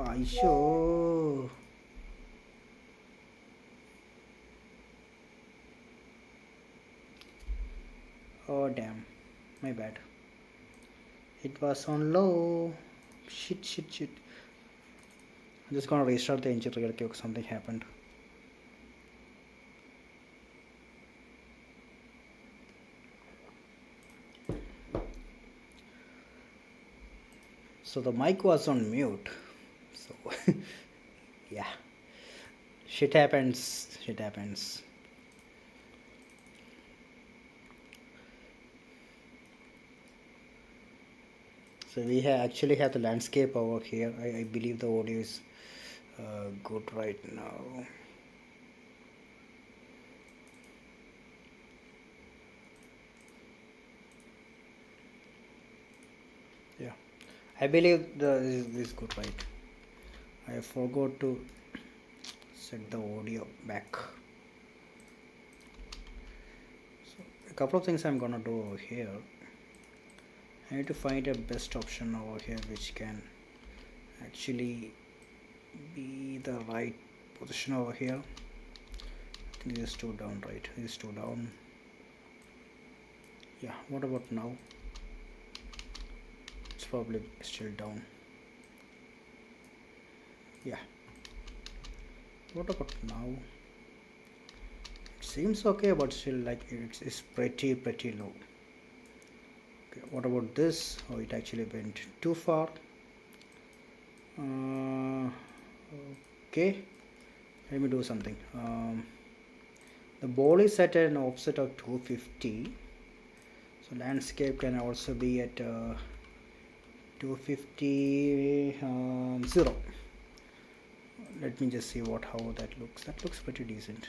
Aisho. Oh damn, my bad. It was on low. Shit. I'm just gonna restart the engine real quick. Something happened. So the mic was on mute. So yeah, shit happens. So we actually have the landscape over here. I believe the audio is good right now. Yeah, I believe this is good, right? I forgot to set the audio back. So a couple of things I'm gonna do over here. I need to find a best option over here which can actually be the right position over here. I think this is too down, right? This is too down. Yeah, what about now? It's probably still down. Yeah, what about now? It seems okay, but still like it's pretty low. Okay, what about this? Oh, it actually went too far. Okay, let me do something. The ball is at an offset of 250, so landscape can also be at 250 0. Let me just see how that looks. That looks pretty decent.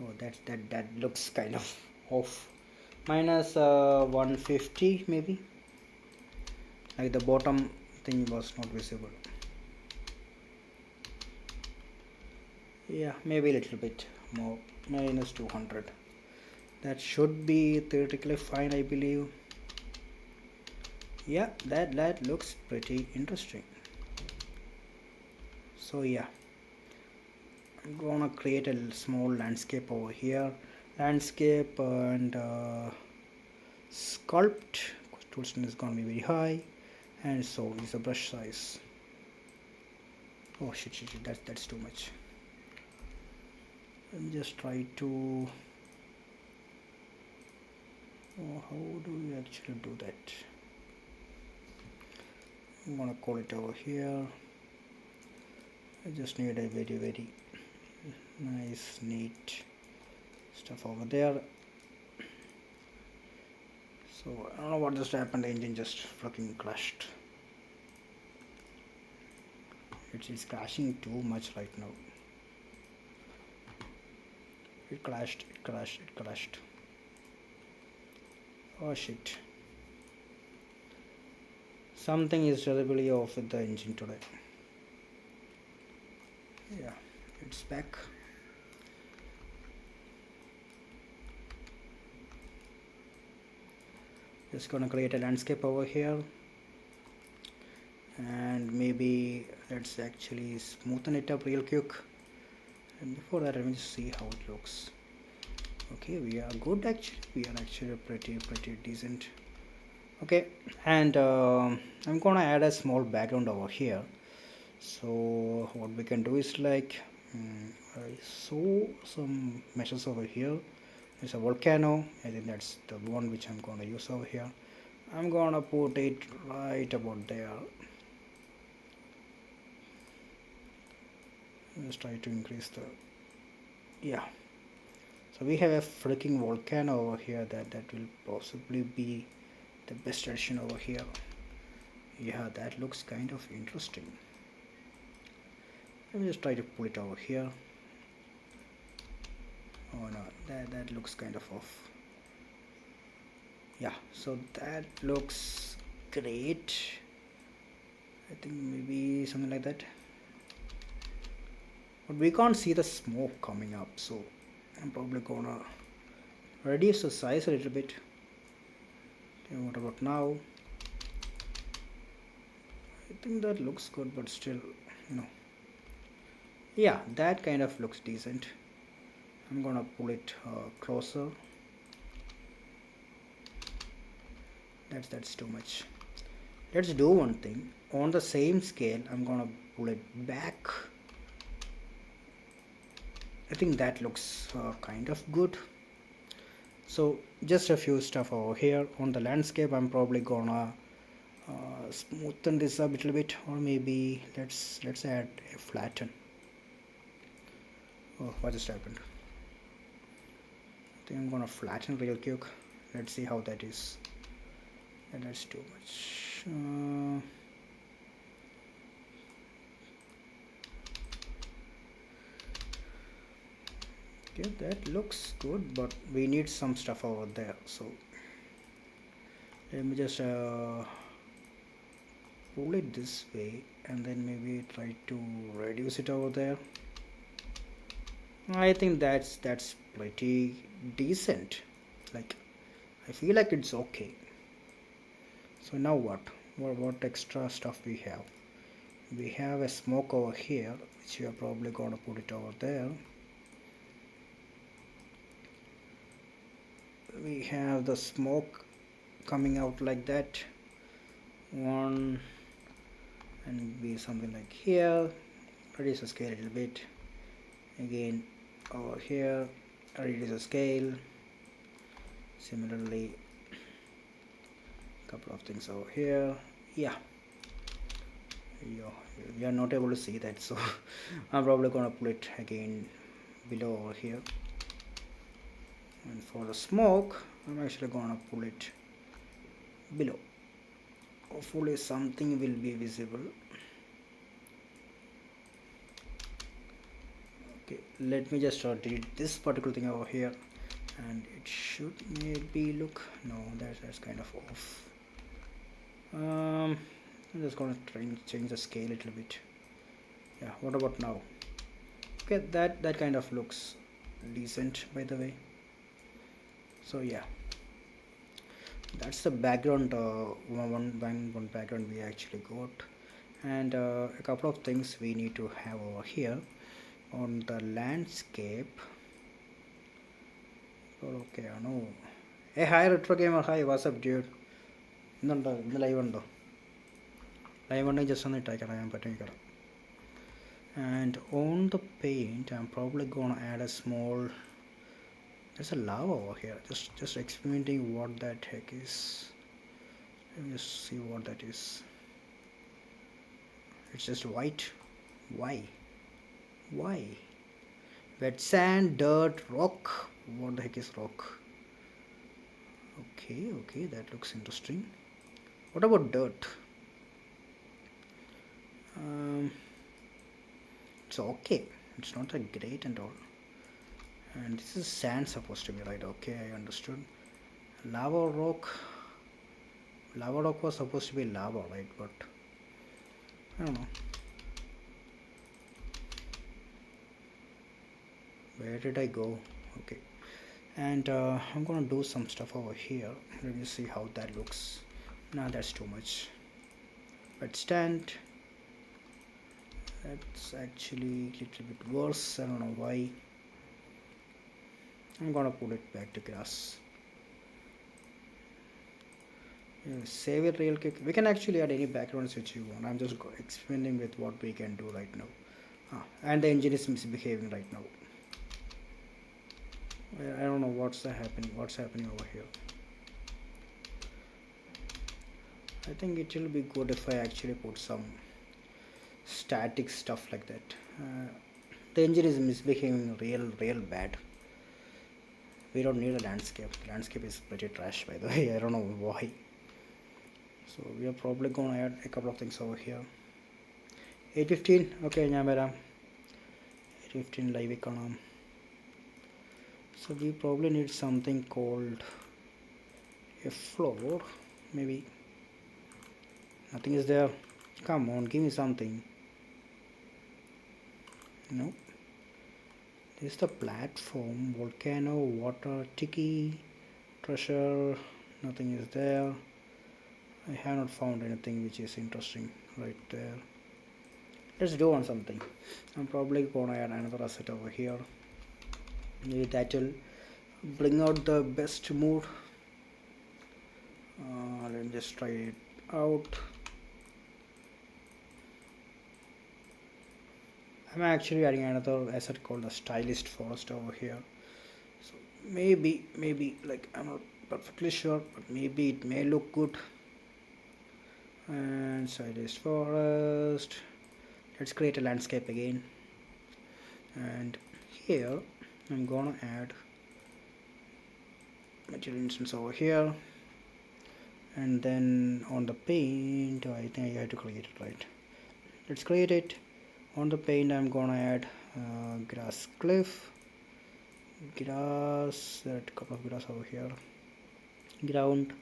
Oh, that looks kind of off. Minus 150 maybe. Like the bottom thing was not visible. Yeah, maybe a little bit more. Minus 200. That should be theoretically fine, I believe. Yeah, that looks pretty interesting. So yeah, I'm gonna create a small landscape over here. Landscape and sculpt. Tool strength is gonna be very high, and so is the brush size. Oh shit, that's too much. And just try to. Oh, how do we actually do that? I'm gonna call it over here. I just need a very nice neat stuff over there. So I don't know what just happened. The engine just fucking crashed. It's crashing too much right now. It crashed. Oh shit. Something is terribly off with the engine today. Yeah, it's back. Just gonna create a landscape over here, and maybe let's actually smoothen it up real quick. And before that, let me just see how it looks. Okay, we are good actually. We are actually pretty decent. Okay, and I'm gonna add a small background over here. So what we can do is like I saw some meshes over here. There's a volcano. I think that's the one which I'm gonna use over here. I'm gonna put it right about there. Let's try to increase the, yeah. So we have a freaking volcano over here that will possibly be the best addition over here. Yeah, that looks kind of interesting. Let me just try to pull it over here. Oh no, that looks kind of off. Yeah, so that looks great. I think maybe something like that. But we can't see the smoke coming up, so I'm probably gonna reduce the size a little bit. Okay, what about now? I think that looks good, but still, you know. Yeah, that kind of looks decent. I'm gonna pull it closer. That's too much. Let's do one thing. On the same scale, I'm gonna pull it back. I think that looks kind of good. So just a few stuff over here on the landscape. I'm probably gonna smoothen this a little bit, or maybe let's add a flatten. Oh, what just happened? I think I'm gonna flatten real quick. Let's see how that is. And that's too much. Okay, that looks good, but we need some stuff over there. So let me just pull it this way, and then maybe try to reduce it over there. I think that's pretty decent. Like, I feel like it's okay. So now what extra stuff we have? We have a smoke over here, which we are probably gonna put it over there. We have the smoke coming out like that. One, and be something like here. Reduce the scale a little bit. Again over here, reduce the scale. Similarly, couple of things over here. Yeah, we are not able to see that, so I'm probably gonna pull it again below over here. And for the smoke, I'm actually gonna pull it below. Hopefully something will be visible. Okay, let me just delete this particular thing over here, and it should maybe look, no, that's kind of off. I'm just gonna try and change the scale a little bit. Yeah, what about now? Okay, that kind of looks decent, by the way. So yeah, that's the background, one background we actually got. And a couple of things we need to have over here on the landscape. Okay, I know. Hey, hi retro gamer, hi, what's up dude? ഇന്ന് live ഉണ്ടോ? Live ഉണ്ടെങ്കിൽ just ഒന്ന് ഇട്ടേക്കാം, ഞാൻ പറ്റുമെങ്കിൽ. And on the paint, I'm probably gonna add a small. There's a lava over here. Just experimenting what that heck is. Let me just see what that is. It's just white. Why? Wet sand, dirt, rock. What the heck is rock? Okay, that looks interesting. What about dirt? It's okay. It's not that great and all. And this is sand supposed to be, right? Okay, I understood. Lava rock was supposed to be lava, right? But I don't know. Where did I go? Okay. And I'm gonna do some stuff over here. Let me see how that looks. Nah, that's too much. But stand, that's actually a little bit worse. I don't know why. I'm gonna put it back to grass. Save it real quick. We can actually add any backgrounds which you want. I'm just experimenting with what we can do right now. And the engine is misbehaving right now. I don't know what's happening over here. I think it will be good if I actually put some static stuff like that. The engine is misbehaving real bad. We don't need a landscape. The landscape is pretty trash, by the way. I don't know why. So we are probably gonna add a couple of things over here. 8:15. Okay, ഞാൻ വരാം. 8:15 live കാണാം. So we probably need something called a floor, maybe. Nothing is there. Come on, give me something. No. This is the platform. Volcano, water, tiki, treasure. Nothing is there. I have not found anything which is interesting right there. Let's do on something. I'm probably gonna add another asset over here. Maybe that will bring out the best mood. Let me just try it out. I'm actually adding another asset called the stylist forest over here. So maybe like I'm not perfectly sure, but maybe it may look good. And stylist forest. Let's create a landscape again. And here I'm gonna add material instance over here, and then on the paint I think I have to create it, right? Let's create it. On the paint I'm gonna add grass cliff, grass, that couple of grass over here, ground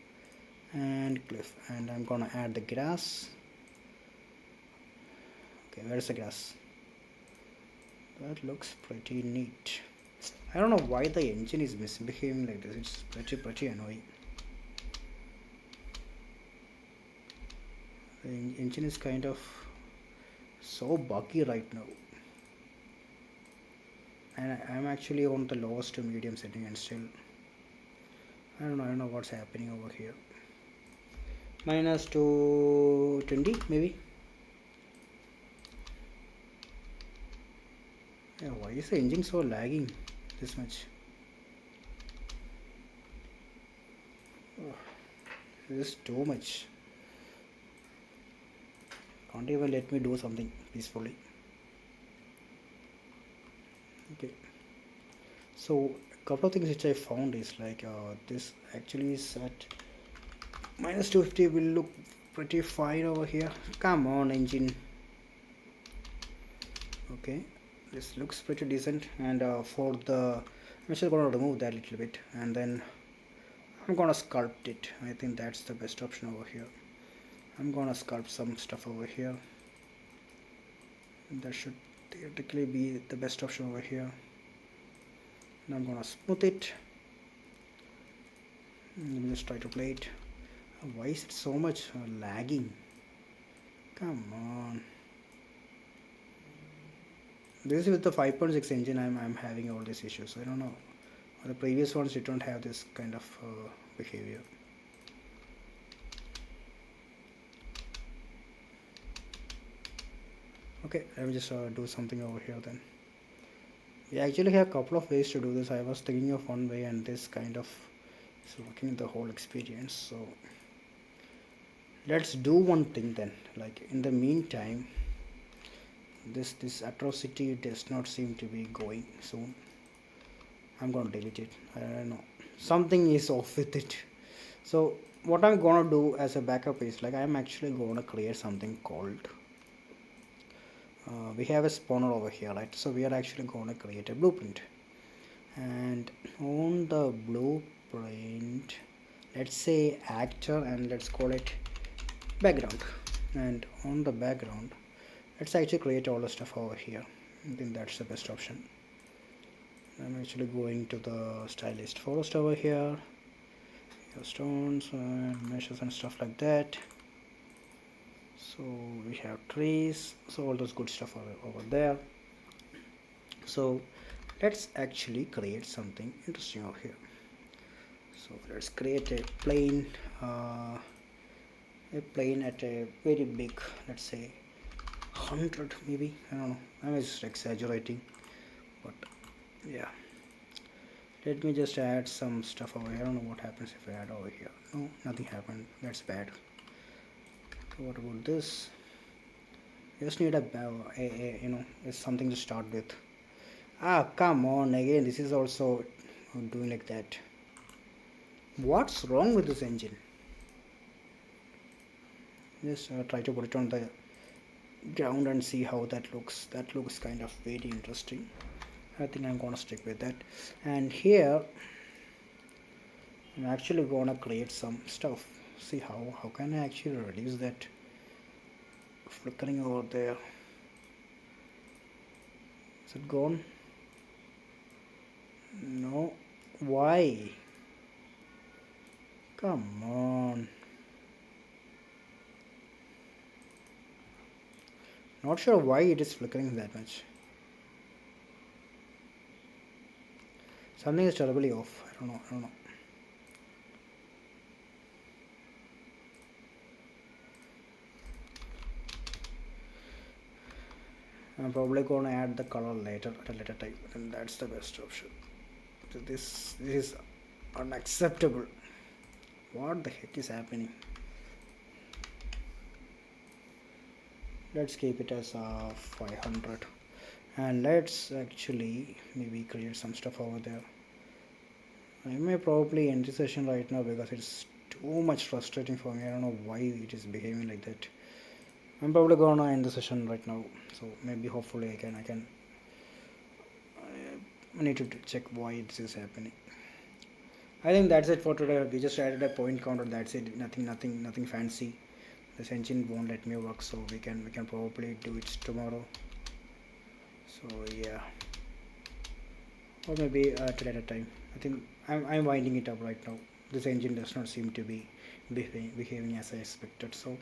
and cliff, and I'm gonna add the grass. Okay, where's the grass? That looks pretty neat. I don't know why the engine is misbehaving like this. It's pretty annoying. The engine is kind of so buggy right now, and I'm actually on the lowest to medium setting, and still I don't know what's happening over here. Minus 220 maybe. Yeah, why is the engine so lagging this much? Oh, this is too much. Can't even let me do something peacefully. Okay, so a couple of things which I found is like this actually is at minus 250 will look pretty fine over here. Come on, engine. Okay, this looks pretty decent, and for the I'm just gonna remove that a little bit, and then I'm gonna sculpt it. I think that's the best option over here. I'm gonna sculpt some stuff over here. That should theoretically be the best option over here. And I'm gonna smooth it. Let me just try to play it. Why is it so much lagging? Come on. This is with the 5.6 engine I'm having all these issues. I don't know. The previous ones did not have this kind of behavior. Okay, let me just do something over here then. We actually have a couple of ways to do this. I was thinking of one way, and this kind of is working the whole experience. So let's do one thing then. Like in the meantime, this atrocity does not seem to be going soon. I'm gonna delete it. I don't know, something is off with it. So what I'm gonna do as a backup is like I'm actually gonna create something called we have a spawner over here, right? So we are actually gonna create a blueprint, and on the blueprint let's say actor, and let's call it background, and on the background let's actually create all the stuff over here. I think that's the best option. I'm actually going to the stylist forest over here, stones and meshes and stuff like that. So we have trees, so all those good stuff are over there. So let's actually create something interesting over here. So let's create a plane at a very big, let's say 100 maybe, I don't know, I'm just exaggerating, but yeah. Let me just add some stuff over here. I don't know what happens if I add over here. No, nothing happened. That's bad. What about this? I just need a you know, something to start with. Ah, come on again. This is also doing like that. What's wrong with this engine? Just try to put it on the ground and see how that looks. That looks kind of very interesting. I think I'm gonna stick with that. And here I'm actually gonna create some stuff. See how can I actually reduce that flickering over there? Is it gone? No. Why? Come on. Not sure why it is flickering that much. Something is terribly off. I don't know. I'm probably gonna add the color later at a later time, and that's the best option. So this is unacceptable. What the heck is happening? Let's keep it as 500, and let's actually maybe create some stuff over there. I may probably end the session right now because it's too much frustrating for me. I don't know why it is behaving like that. I'm probably gonna end the session right now. So maybe hopefully I can I need to check why this is happening. I think that's it for today. We just added a point counter. That's it. Nothing fancy. This engine won't let me work, so we can probably do it tomorrow. So yeah, or maybe at a later time. I think I'm winding it up right now. This engine does not seem to be behaving as I expected. So